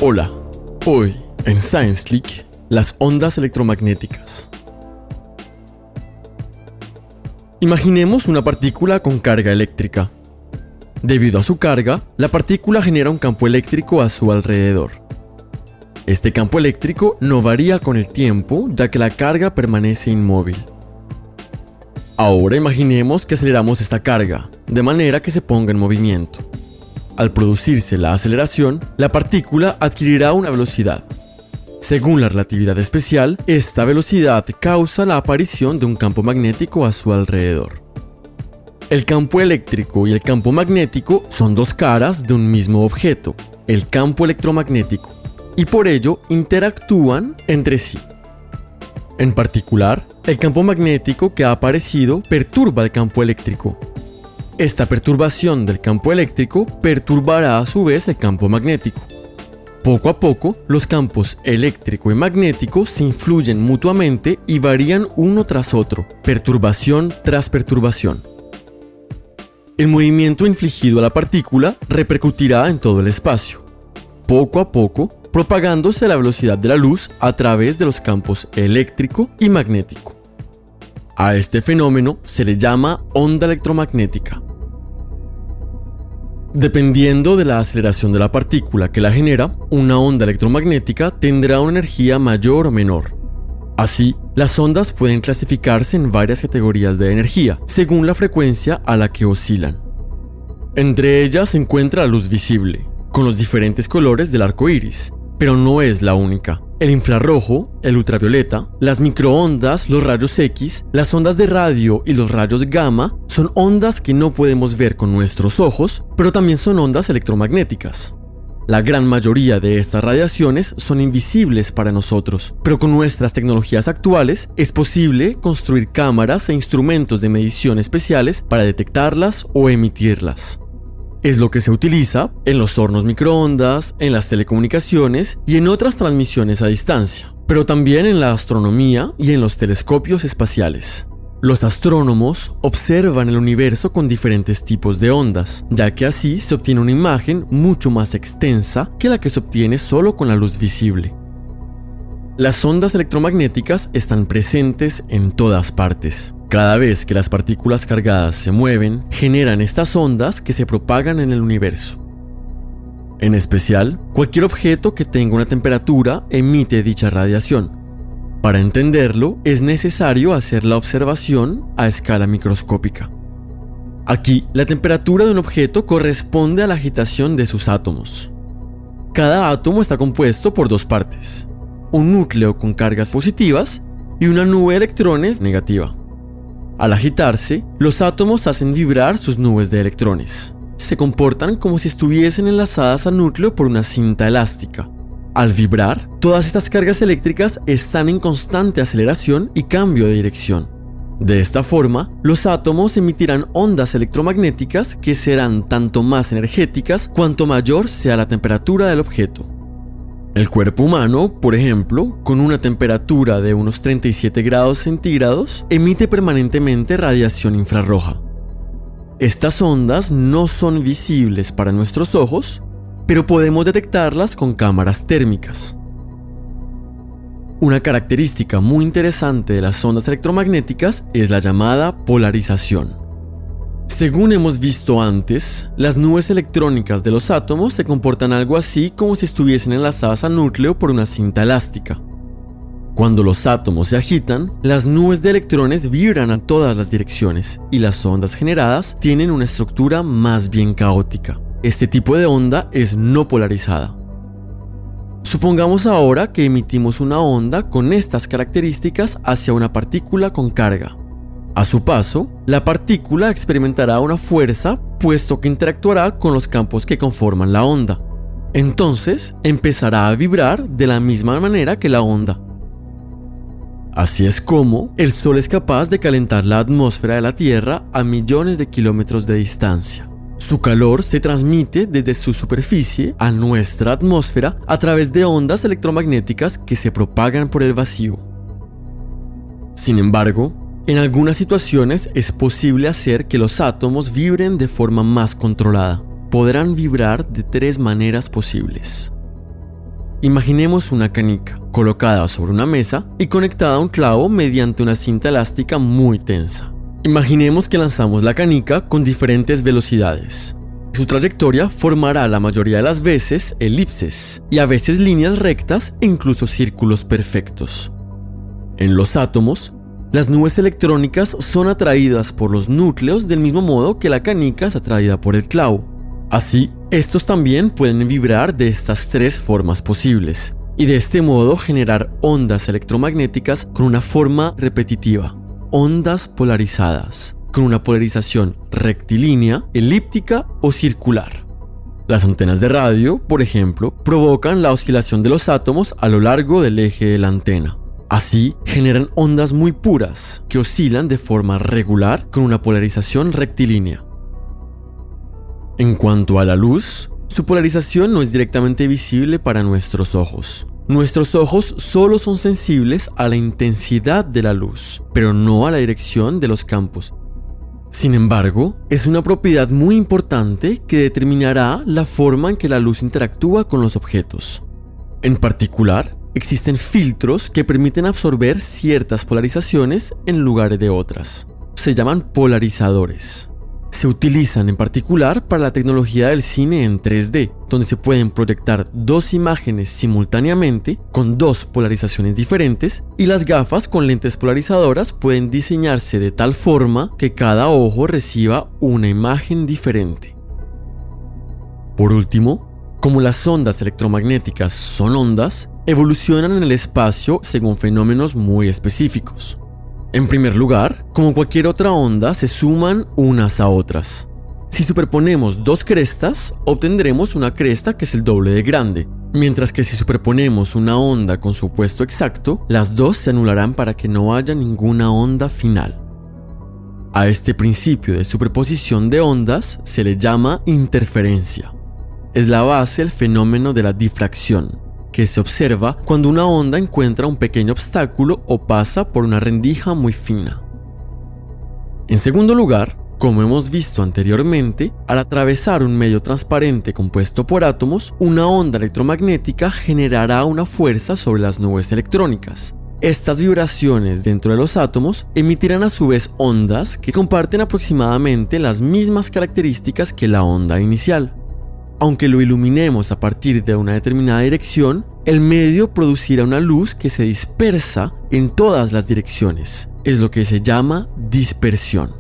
Hola, hoy en Science League, las ondas electromagnéticas. Imaginemos una partícula con carga eléctrica. Debido a su carga, la partícula genera un campo eléctrico a su alrededor. Este campo eléctrico no varía con el tiempo, ya que la carga permanece inmóvil. Ahora imaginemos que aceleramos esta carga, de manera que se ponga en movimiento. Al producirse la aceleración, la partícula adquirirá una velocidad. Según la relatividad especial, esta velocidad causa la aparición de un campo magnético a su alrededor. El campo eléctrico y el campo magnético son dos caras de un mismo objeto, el campo electromagnético, y por ello interactúan entre sí. En particular, el campo magnético que ha aparecido perturba el campo eléctrico. Esta perturbación del campo eléctrico perturbará a su vez el campo magnético. Poco a poco, los campos eléctrico y magnético se influyen mutuamente y varían uno tras otro, perturbación tras perturbación. El movimiento infligido a la partícula repercutirá en todo el espacio, poco a poco propagándose a la velocidad de la luz a través de los campos eléctrico y magnético. A este fenómeno se le llama onda electromagnética. Dependiendo de la aceleración de la partícula que la genera, una onda electromagnética tendrá una energía mayor o menor. Así, las ondas pueden clasificarse en varias categorías de energía, según la frecuencia a la que oscilan. Entre ellas se encuentra la luz visible, con los diferentes colores del arco iris, pero no es la única. El infrarrojo, el ultravioleta, las microondas, los rayos X, las ondas de radio y los rayos gamma son ondas que no podemos ver con nuestros ojos, pero también son ondas electromagnéticas. La gran mayoría de estas radiaciones son invisibles para nosotros, pero con nuestras tecnologías actuales es posible construir cámaras e instrumentos de medición especiales para detectarlas o emitirlas. Es lo que se utiliza en los hornos microondas, en las telecomunicaciones y en otras transmisiones a distancia, pero también en la astronomía y en los telescopios espaciales. Los astrónomos observan el universo con diferentes tipos de ondas, ya que así se obtiene una imagen mucho más extensa que la que se obtiene solo con la luz visible. Las ondas electromagnéticas están presentes en todas partes. Cada vez que las partículas cargadas se mueven, generan estas ondas que se propagan en el universo. En especial, cualquier objeto que tenga una temperatura emite dicha radiación. Para entenderlo, es necesario hacer la observación a escala microscópica. Aquí, la temperatura de un objeto corresponde a la agitación de sus átomos. Cada átomo está compuesto por dos partes: un núcleo con cargas positivas y una nube de electrones negativa. Al agitarse, los átomos hacen vibrar sus nubes de electrones. Se comportan como si estuviesen enlazadas al núcleo por una cinta elástica. Al vibrar, todas estas cargas eléctricas están en constante aceleración y cambio de dirección. De esta forma, los átomos emitirán ondas electromagnéticas que serán tanto más energéticas cuanto mayor sea la temperatura del objeto. El cuerpo humano, por ejemplo, con una temperatura de unos 37 grados centígrados, emite permanentemente radiación infrarroja. Estas ondas no son visibles para nuestros ojos, pero podemos detectarlas con cámaras térmicas. Una característica muy interesante de las ondas electromagnéticas es la llamada polarización. Según hemos visto antes, las nubes electrónicas de los átomos se comportan algo así como si estuviesen enlazadas al núcleo por una cinta elástica. Cuando los átomos se agitan, las nubes de electrones vibran a todas las direcciones y las ondas generadas tienen una estructura más bien caótica. Este tipo de onda es no polarizada. Supongamos ahora que emitimos una onda con estas características hacia una partícula con carga. A su paso, la partícula experimentará una fuerza puesto que interactuará con los campos que conforman la onda. Entonces, empezará a vibrar de la misma manera que la onda. Así es como el Sol es capaz de calentar la atmósfera de la Tierra a millones de kilómetros de distancia. Su calor se transmite desde su superficie a nuestra atmósfera a través de ondas electromagnéticas que se propagan por el vacío. Sin embargo, en algunas situaciones es posible hacer que los átomos vibren de forma más controlada. podrán vibrar de 3 maneras posibles. Imaginemos una canica colocada sobre una mesa y conectada a un clavo mediante una cinta elástica muy tensa. Imaginemos que lanzamos la canica con diferentes velocidades. Su trayectoria formará la mayoría de las veces elipses y a veces líneas rectas e incluso círculos perfectos. En los átomos, las nubes electrónicas son atraídas por los núcleos del mismo modo que la canica es atraída por el clavo. Así, estos también pueden vibrar de estas 3 formas posibles y de este modo generar ondas electromagnéticas con una forma repetitiva, ondas polarizadas, con una polarización rectilínea, elíptica o circular. Las antenas de radio, por ejemplo, provocan la oscilación de los átomos a lo largo del eje de la antena. Así, generan ondas muy puras que oscilan de forma regular con una polarización rectilínea. En cuanto a la luz, su polarización no es directamente visible para nuestros ojos. Nuestros ojos solo son sensibles a la intensidad de la luz, pero no a la dirección de los campos. Sin embargo, es una propiedad muy importante que determinará la forma en que la luz interactúa con los objetos. En particular, existen filtros que permiten absorber ciertas polarizaciones en lugar de otras. Se llaman polarizadores. Se utilizan en particular para la tecnología del cine en 3D, donde se pueden proyectar 2 imágenes simultáneamente con 2 polarizaciones diferentes, y las gafas con lentes polarizadoras pueden diseñarse de tal forma que cada ojo reciba una imagen diferente. Por último, como las ondas electromagnéticas son ondas, evolucionan en el espacio según fenómenos muy específicos. En primer lugar, como cualquier otra onda, se suman unas a otras. Si superponemos 2 crestas, obtendremos una cresta que es el doble de grande, mientras que si superponemos una onda con su opuesto exacto, las 2 se anularán para que no haya ninguna onda final. A este principio de superposición de ondas se le llama interferencia. Es la base del fenómeno de la difracción, que se observa cuando una onda encuentra un pequeño obstáculo o pasa por una rendija muy fina. En segundo lugar, como hemos visto anteriormente, al atravesar un medio transparente compuesto por átomos, una onda electromagnética generará una fuerza sobre las nubes electrónicas. Estas vibraciones dentro de los átomos emitirán a su vez ondas que comparten aproximadamente las mismas características que la onda inicial. Aunque lo iluminemos a partir de una determinada dirección, el medio producirá una luz que se dispersa en todas las direcciones. Es lo que se llama dispersión.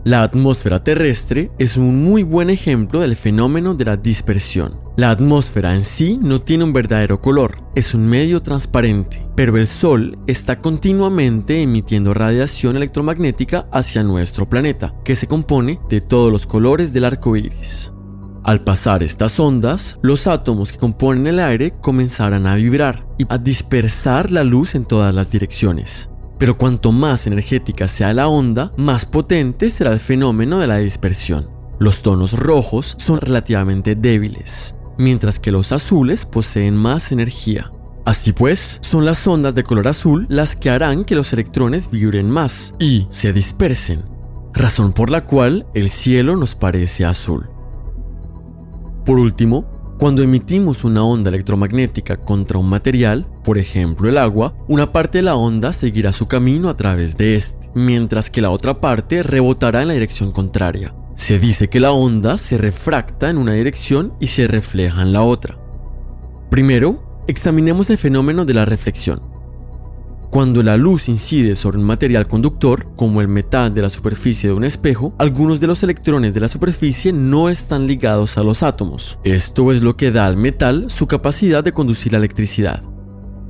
La atmósfera terrestre es un muy buen ejemplo del fenómeno de la dispersión. La atmósfera en sí no tiene un verdadero color, es un medio transparente, pero el Sol está continuamente emitiendo radiación electromagnética hacia nuestro planeta, que se compone de todos los colores del arco iris. Al pasar estas ondas, los átomos que componen el aire comenzarán a vibrar y a dispersar la luz en todas las direcciones. Pero cuanto más energética sea la onda, más potente será el fenómeno de la dispersión. Los tonos rojos son relativamente débiles, mientras que los azules poseen más energía. Así pues, son las ondas de color azul las que harán que los electrones vibren más y se dispersen, razón por la cual el cielo nos parece azul. Por último, cuando emitimos una onda electromagnética contra un material, por ejemplo el agua, una parte de la onda seguirá su camino a través de este, mientras que la otra parte rebotará en la dirección contraria. Se dice que la onda se refracta en una dirección y se refleja en la otra. Primero, examinemos el fenómeno de la reflexión. Cuando la luz incide sobre un material conductor, como el metal de la superficie de un espejo, algunos de los electrones de la superficie no están ligados a los átomos. Esto es lo que da al metal su capacidad de conducir la electricidad.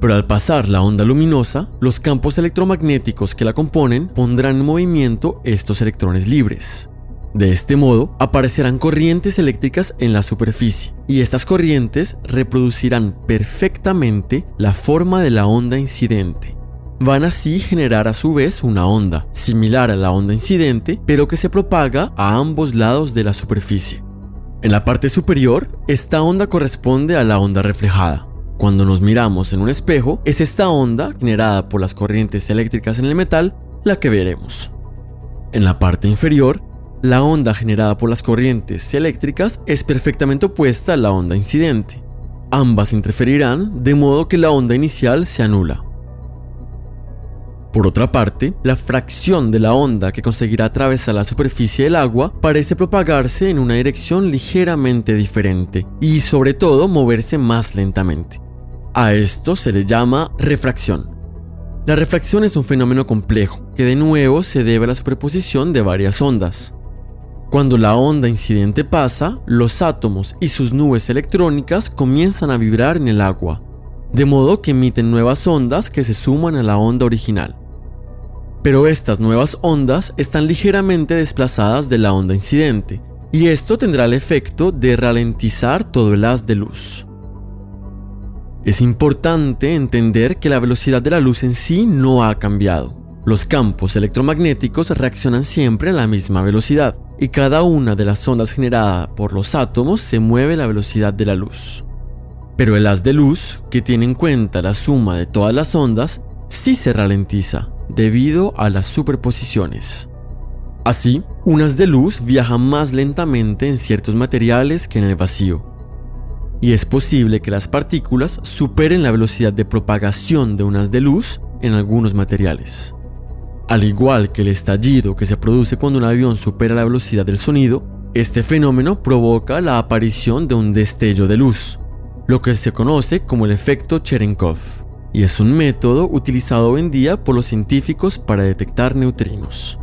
Pero al pasar la onda luminosa, los campos electromagnéticos que la componen pondrán en movimiento estos electrones libres. De este modo, aparecerán corrientes eléctricas en la superficie, y estas corrientes reproducirán perfectamente la forma de la onda incidente. Van así generar a su vez una onda, similar a la onda incidente, pero que se propaga a ambos lados de la superficie. En la parte superior, esta onda corresponde a la onda reflejada. Cuando nos miramos en un espejo, es esta onda, generada por las corrientes eléctricas en el metal, la que veremos. En la parte inferior, la onda generada por las corrientes eléctricas es perfectamente opuesta a la onda incidente. Ambas interferirán de modo que la onda inicial se anula. Por otra parte, la fracción de la onda que conseguirá atravesar la superficie del agua parece propagarse en una dirección ligeramente diferente y, sobre todo, moverse más lentamente. A esto se le llama refracción. La refracción es un fenómeno complejo que de nuevo se debe a la superposición de varias ondas. Cuando la onda incidente pasa, los átomos y sus nubes electrónicas comienzan a vibrar en el agua, de modo que emiten nuevas ondas que se suman a la onda original. Pero estas nuevas ondas están ligeramente desplazadas de la onda incidente, y esto tendrá el efecto de ralentizar todo el haz de luz. Es importante entender que la velocidad de la luz en sí no ha cambiado. Los campos electromagnéticos reaccionan siempre a la misma velocidad, y cada una de las ondas generadas por los átomos se mueve a la velocidad de la luz. Pero el haz de luz, que tiene en cuenta la suma de todas las ondas, sí se ralentiza, debido a las superposiciones. Así, un haz de luz viaja más lentamente en ciertos materiales que en el vacío, y es posible que las partículas superen la velocidad de propagación de un haz de luz en algunos materiales. Al igual que el estallido que se produce cuando un avión supera la velocidad del sonido, este fenómeno provoca la aparición de un destello de luz, lo que se conoce como el efecto Cherenkov, y es un método utilizado hoy en día por los científicos para detectar neutrinos.